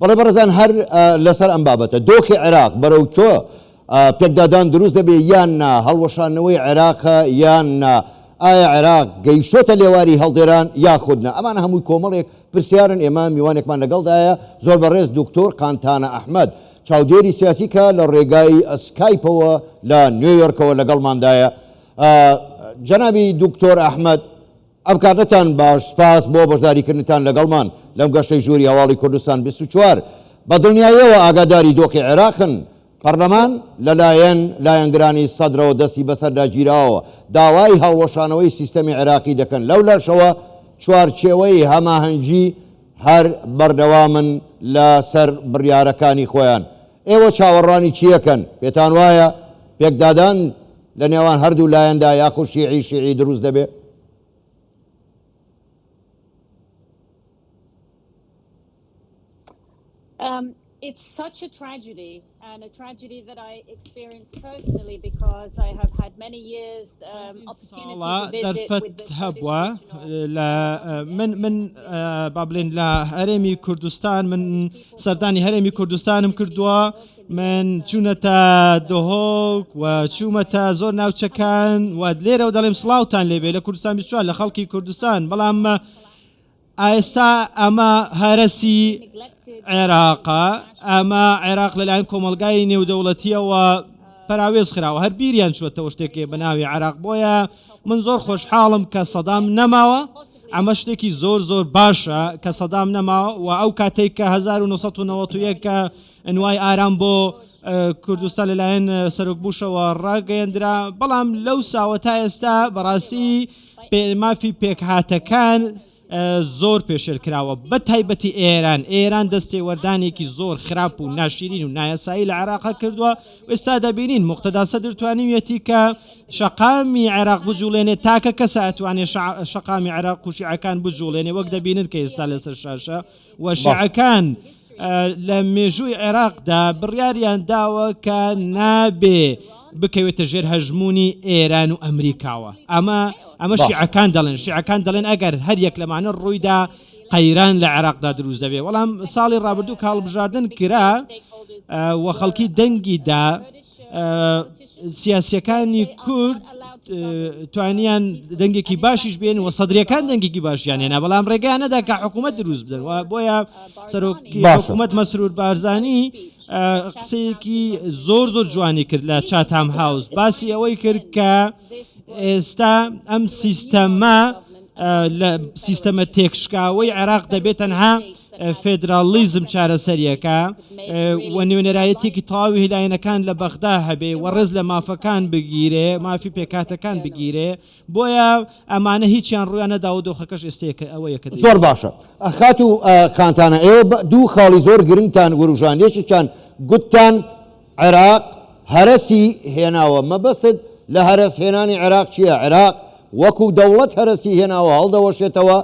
بەڵێ بەڕێزان هەر لەسەر ئەم بابەتە دۆخی عێراق بەرەو چۆ پێکدادان دروست دەبێ یان نا هەڵوەشانەوەی عێراقە یان نا ئایا عێراق گەیشتۆتە لێواری هەڵدێران یاخودنا ئەمانە هەمووی کۆمەڵێک پرسیارن ئێمە میوانێکمان لەگەڵدایە زۆر بەڕێز دکتۆر قانتانە ئەحمەد چاودێری سیاسی کە لە ڕێگای ئەسکایپەوە لە نیویۆرکەوە لەگەڵماندایە. جەنابی دکتۆر ئەحمەد ئەم کاتتان باش سپاس بۆ بەشداریکردنتان لەگەڵمان لەم گەشتەی ژووری هەواڵی کوردستان 24 بە دڵنیاییەوە ئاگاداری دۆخی عێراقن. پەرلەمان لەلایەن لایەنگرانی سەدرەوە دەستی بەسەردا گیراوە داوای هەڵوەشانەوەی سیستەمی عێراقی دەکەن لەو لاشەوە چوارچێوەی هەماهەنگی هەر بەردەوامن لەسەر بڕیارەکانی خۆیان. ئێوە چاوەڕانی چیەکەن؟ پێتان وایە پێکدادان لە نێوان هەردوو لایەندا یاخود شیعی دروست دەبێت؟ It's such a tragedy, and a tragedy that I experienced personally because I have had many years opportunity to visit with the من بابلين لا هرمي كردستان من سرداني هرمي كردستانم كردوا من چونەتە دۆهۆک و چوومەتە زۆر ناوچەکان و لێرە و دەڵێم سڵاوتان لێبێ لە کوردستان 24 لە خەڵکی کوردستان بەڵام ئێستا ئەمە هەرەسی عێراقە ئەمە عێراق لەلایەن کۆمەلگای نێودەوڵەتیەوە پەراوێز خراوە هەر بیریان چوەتەوە شتێکێ بە ناوی عێراق بۆیە من زۆر خۆشحاڵم کە سەدام نەماوە ئەمە شتێکی زۆر باشە کە سەدام نەماوە و ئەو کاتێک کە 1991 کە ئەنوای ئارام بۆ کوردستان لەلایەن سەرۆک بوشەوە ڕاگەیەندرا بەڵام لەو ساوە تا ئێستا بەڕاستی مافی پێکهاتەکان زۆر پێشێل کراوە بە تایبەتی ئێران دەستێوەردانێکی زۆر خراپ و ناشرین و نایەسایی لە عێراقا کردووە و ئێستا دەبینین موقتەدا سەدر توانیویەتی کە شەقامی عێراق بجوڵێنێ تاکە کەسە ئەتوانێت شەقامی عێراق و شیعەکان بجوڵێنێ وەک دەبینن کە ئێستا لەسەر شاشە و شیعەکان لە مێژووی عێراقدا بڕیاریان داوە کە نابێ بکەوێتە ژێر هەژمونی ئێران و ئەمریکاوە ئەمە شیعەکان دەڵێن ئەگەر هەر یەک لەمانە ڕوویدا قەیران لە عێراقدا دروست دەبێ بەڵام ساڵی ڕابردوو کاڵبژاردن کرا و خەڵکی دەنگیدا سیاسیەکانی کورد توانیان دەنگێکی باشیش بێن و سەدرەکان دەنگێکی باشیان هێنا بەڵام ڕێگەیان نەدا کە حکوومەت دروست بدەن و بۆیە سەرۆکی حکوومەت مەسرور بارزانی قسەیەکی زۆر جوانی کرد لە چاتام هاوس باسی ئەوەی کرد کە ئێستا ئەم سیستەمە تێکشکاوەی عێراق دەبێت تەنها فێدرالیزم چارەسەریەکە و نوێنەرایەتێکی تەواوی هیلایەنەکان لە بەغدا هەبێ و ڕێز لە مافەکان بگیرێ مافی پێکاتەکان بگیرێ بۆیە ئەمانە هیچیان ڕویان نەدا و دۆخەکەش ئێستێکە ئەوەیەکە زۆر باشە. خات و کانتانە ئێوە دوو خاڵی زۆر گرنگتان وروژان یەکێکیان گوتتان عێراق هەرەسی هێناوە مەبەستت لە هەرەس هێنانی عێراق چییە؟ عێراق وەکو دەوڵەت هەرەسی هێناوە هەڵدەوەشێتەوە؟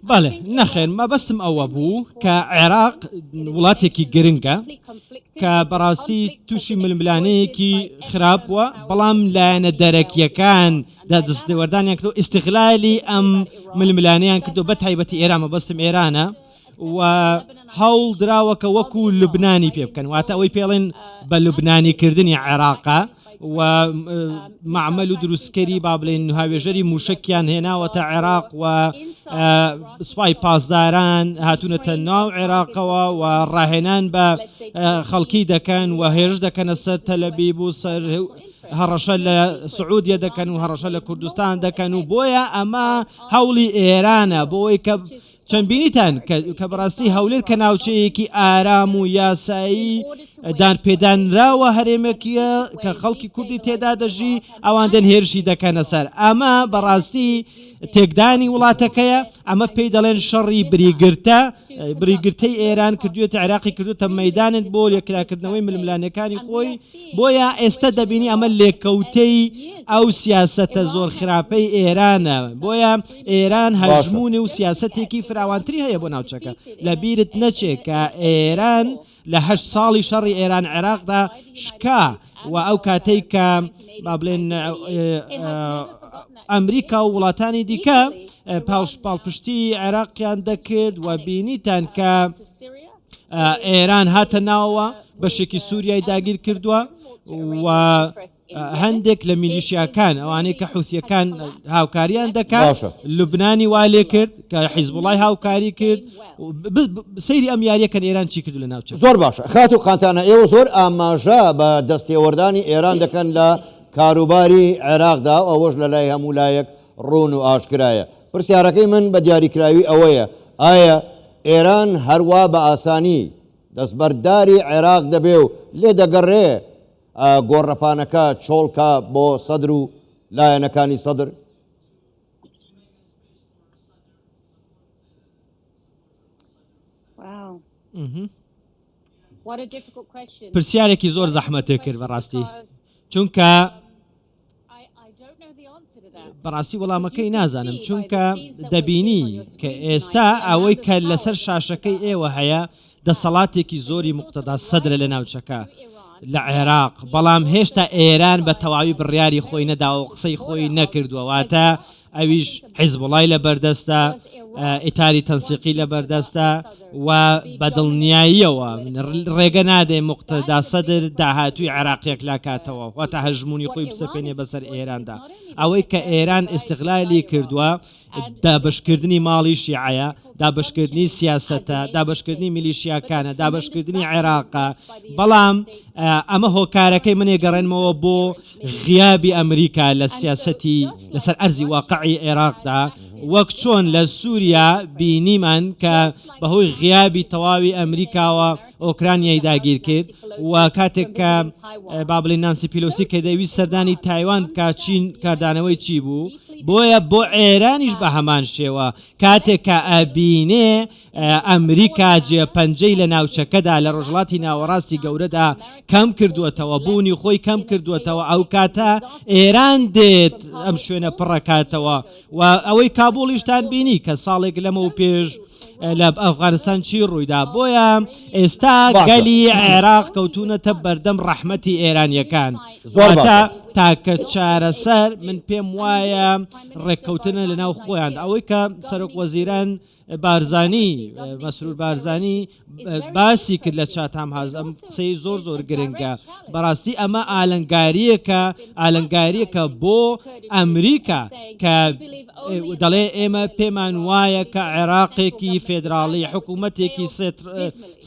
بەڵێ نەخێن مەبەستم ئەوە بوو کە عێراق وڵاتێکی گرنگە کە بەڕاستی تووشی ململانەیەکی خراپ بووە بەڵام لایەنە دەرەکیەکان دەستێوەردانیان کردو ئیستیغلالی ئەم ململانەیان کردو بە تایبەتی ئێران مەبەستم ئێرانە و هەوڵ دراوەکە وەکو لوبنانی پێ بکەن واتە ئەوەی پێڵێن بە لوبنانیکردنی عێراقا و معمەل و دروستکەری با بڵێن هاوێژەری موشکیان هێناوەتە عێراق و سوپای پاسداران هاتوونەتە ناو عێراقەوە و ڕاهێنان بە خەڵکی دەکەن و هێرش دەکەنە سەر تەلەبیب و سەر هەڕەشە لە سعودیە دەکەن و هەڕەشە لە کوردستان دەکەن و بۆیە ئەمە هەوڵی ئێرانە بۆی کە چەند بینیتان کە بەڕاستی هەولێر کە ناوچەیەکی ئارام و یاسایی دانپێدانراوە هەرێمێکیە کە خەڵکی کوردی تێدا دەژی ئەوان دەن هێرشی دەکەنە سەر ئەمە بەڕاستی تێکدانی وڵاتەکەیە ئەمە پێی دەڵێن شەڕی بریگرتەی ئێران کردوێتە عێراقی کردوتە مەیدانت بۆ لێکراکردنەوەی ململانەکانی خۆی بۆیە ئێستا دەبینی ئەمە لێکەوتەی ئەو سیاسەتە زۆر خراپەی ئێرانە بۆیە ئێران هەژمونی و سیاسەتێکی فراوانتری هەیە بۆ ناوچەکە لە بیرت نەچێت کە ئێران لە 8 ساڵی شەڕی ئێران عێراقدا شکا و ئەو کاتەی کە با بڵێن ئەمریکا و وڵاتانی دیکە پاڵپشتی عێراقیان دەکرد و بینیتان کە ئێران هاتە ناوەوە بەشێکی سووریای داگیر کردووە و هەندێک لە میلیشیاکان ئەوانەی کە حوثیەکان هاوکاریان دەکات لوبنانی والێ کرد کە حیزبوڵای هاوکاری کرد سەیری ئەم یاریەکەن ئێران چی کردو لە ناوچە زۆر باشە خات و قانتانە ئێوە زۆر ئاماژە بە دەستێوەردانی ئێران دەکەن لە کاروباری عێراقدا ئەوەش لە لای هەموو لایەک ڕوون و ئاشکرایە پرسیارەکەی من بە دیاریکراوی ئەوەیە ئایا ئێران هەروە بە ئاسانی دەستبەرداری عێراق دەبێ و لێ دەگەڕێ گۆڕەپانەکە چۆڵکە بۆ سەدر و لایەنەکانی سەدر پرسیارێکی زۆر زەحمەتێ کرد بەڕاستی چونکە بەڕاستی وەڵامەکەی نازانم چونکە دەبینی کە ئێستا ئەوەی کە لەسەر شاشەکەی ئێوە هەیە دەسەڵاتێکی زۆری مقتەدا سەدرە لە ناوچەکە لە عێراق بەڵام هێشتا ئێران بە تەواوی بڕیاری خۆی نەداوە و قسەی خۆی نەکردووە واتە ئەویش حیزبوڵای لە بەردەستە ئیتاری تەنسیقی لە بەردەستە و بەدڵنیاییەوە ڕێگە نادێ مقتەدا سەدر داهاتووی عێراقیەک لاکاتەوە واتە هەژمونی خۆی بسەپێنێ بەسەر ئێراندا ئەوەی کە ئێران ئیستیغلالی کردووە دابشکردنی ماڵی شیعەیە دابشکردنی سیاسەتە دابشکردنی میلیشیاکانە دابشکردنی عێراقە بەڵام ئەمە هۆکارەکەی منێ گەڕێنمەوە بۆ غیابی ئەمریکا لە سیاسەتی لەسەر ئەرزی واقعی عێراقدا وەک چۆن لە سووریا بینیمان کە بەهۆی غیابی تەواوی ئەمریکاوە ئۆکرانیای داگیر کرد و کاتێک کە با بڵێن نانسی پیلۆسی کە دەویست سەردانی تایوان بکە چین کاردانەوەی چی بوو بۆیە بۆ ئێرانیش بە هەمان شێوە کاتێک کە ئەبینێ ئەمریکا جێپەنجەی لە ناوچەکەدا لە ڕۆژڵاتی ناوەڕاستی گەورەدا کەم کردووەتەوە بوونی خۆی کەم کردووەتەوە ئەو کاتە ئێران دێت ئەم شوێنە پڕەکاتەوە و ئەوەی کابوڵیشتان بینی کە ساڵێک لەمە و پێش لە ئەفغانستان چی ڕوویدا بۆیە ئێستا گەلی عێراق کەوتونەتە بەردەم ڕەحمەتی ئێرانیەکان زۆرتە تاکە چارەسەر من پێم وایە ڕێککەوتنە لەناو خۆیان ئەوەی کە سەرۆک وەزیران بارزانی مەسرور بارزانی باسی کرد لە چاتام هاز ئەم قسەی زۆر زۆر گرنگە بەڕاستی ئەمە ئالەنگاریەکە بۆ ئەمریکا کە دەڵێ ئێمە پێمان وایە کە عێراقێکی فێدراڵی حکوومەتێکی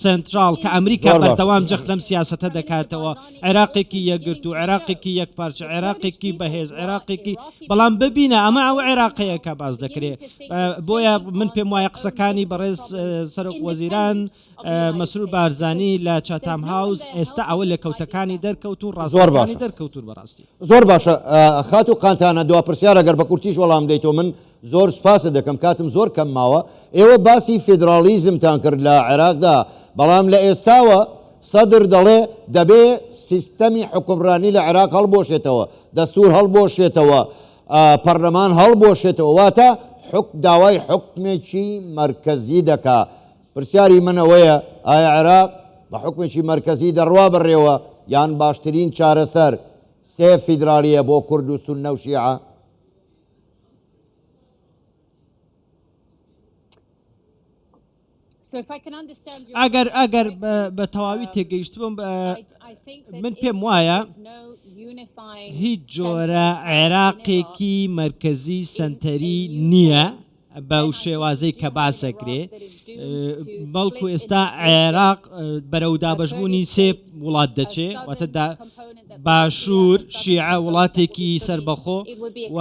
سنترال کە ئەمریکا بەردەوام جەخت لەم سیاسەتە دەکاتەوە عێراقێکی یەکگرت و عێراقێکی یەکپارچە عێراقێکی بەهێز عێراقێکی بەڵام ببینە ئەمە ئەو عێراقەیەکە باز دەکرێت بۆیە من پێم وایە قسەکانی بەڕێز سەرۆک وەزیران مەسرور بارزانی لە چاتام هاوس ئێستا ئەوە لە کەوتەکانی دەرکەوتون ڕاستەکانی دەرکەوتون بەڕاستی زۆر باشە خات و قانتانە دوا پرسیارە گەر بە کورتیش وەڵام دەیتەوە من زۆر سپاسە دەکەم کاتم زۆر کەم ماوە ئێوە باسی فیدرالیزمتان کرد لە عێراقدا بەڵام لە ئێستاوە سەدر دەڵێ دەبێ سیستەمی حکومڕانی لە عێراق هەڵبۆشێتەوە دەستور هەڵبۆشێتەوە پەرلەمان هەڵبۆشێتەوە واتە داوای حکمێکی مرکزی دەکا پرسیاری منەوەیە ئایا عێراق بە حکمێکی مرکزی دەڕوا بڕێوە یان باشترین چارەسەر سێ فیدرالیە بۆ کورد و سوننە و شیعە ئەگەر بە تەواوی تێگەیشتبم من پێم وایە هیچ جۆرە عێراقێکی مرکزی سنتەری نییە بەو شێوازەی کە باسەکرێ بەڵکو ئێستا عێراق بەرەو دابەشبوونی سێ وڵات دەچێ واتە باشوور شیعە وڵاتێکی سربەخۆ و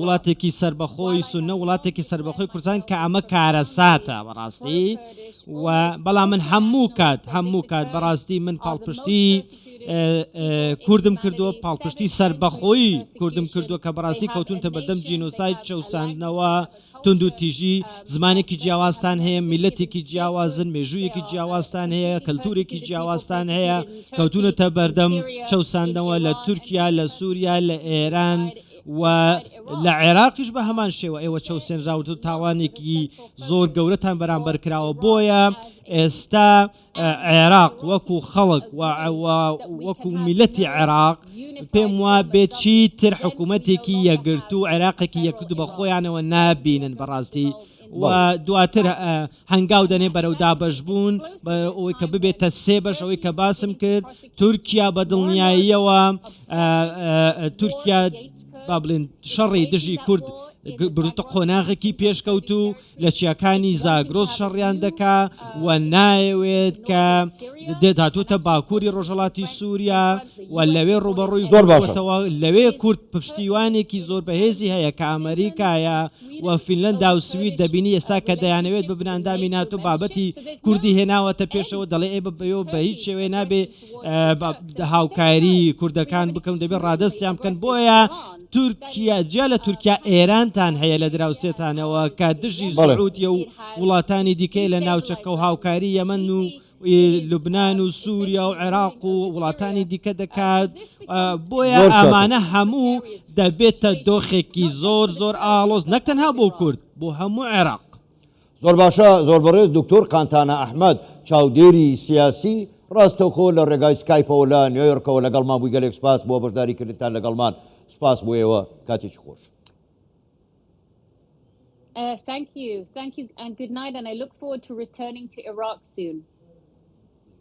وڵاتێکی سربەخۆی سونە وڵاتێکی سربەخۆی کوردستان کە ئەمە کارەساتە بەڕاستی و بەڵام من هەموو کات بەڕاستی من پاڵپشتی کوردم کردووە پاڵپشتی سربەخۆی کوردم کردووە کە بەڕاستی کەوتونتە بەردەم جینۆساید چەوساندنەوە تند و تیژی زمانێکی جیاوازتان هەیە میلەتێکی جیاوازن مێژوویەکی جیاوازتان هەیە کەلتورێکی جیاوازتان هەیە کەوتونەتە بەردەم چەوساندنەوە لە تورکیا لە سووریا لە ئێران و لە عێراقیش بە هەمان شێوە ئێوە چەوسێنراوت و تاوانێکی زۆر گەورەتان بەرامبەر کراوە بۆیە ئێستا عێراق وەکو خەڵک وەکو میلەتی عێراق پێم وا بێت چیتر حکوومەتێکی یەکگرتو و عێراقێکی یەکگرتو بە خۆیانەوە نابینن بەڕاستی و دواتر هەنگاو دەنێ بەرەو دابەشبوون ئەوەی کە ببێتە سێ بەش ئەوەی کە باسم کرد تورکیا بە دڵنیاییەوە تورکیا با بڵێن شەڕی دژی کورد بروتە قۆناغێکی پێشکەوت و لە چیاکانی زاگرۆز شەڕیان دەکا و نایەوێت کە دێداتوتە باکووری ڕۆژەڵاتی سووریا و لەوێ ڕوبەڕووی زۆر باشە لەوێ کورد پشتیوانێکی زۆر بەهێزی هەیە کە ئەمریکایە و فینلەندا و سوید دەبینی ئێستا کە دەیانەوێت بە بناندامی ناتۆ بابەتی کوردی هێناوەتە پێشەوە دەڵێ ئێ بە هیچ شێوێ نابێ هاوکاری کوردەکان بکەم دەبێت ڕادستیان بکەن بۆیە تورکیا جیا لە تورکیا ئێرانتان هەیە لە دراوسێتانەوە کە دژی سعودیە و وڵاتانی دیکەی لە ناوچەکە و هاوکاری یەمەن و لوبناان و سووریا و عێراق و وڵاتانی دیکە دەکات بۆیە ئەمانە هەموو دەبێتە دۆخێکی زۆر زۆر ئاڵۆز نەکتەنها بۆ کورد بۆ هەموو عێراق. زۆر باشە زۆر بەڕێز دکتۆر قانتانە ئەحمەد چاودێری سیاسی ڕاستەوخۆ لە ڕێگای سکایپەوە لە نیویۆرکەوە لەگەڵمان بووی گەلێک سپاس بۆ بەشداریکردنتان لەگەڵمان سپاس بۆ ئێوە کاتێکی خۆش. Thank you and good night, and I look forward to returning to Iraq soon.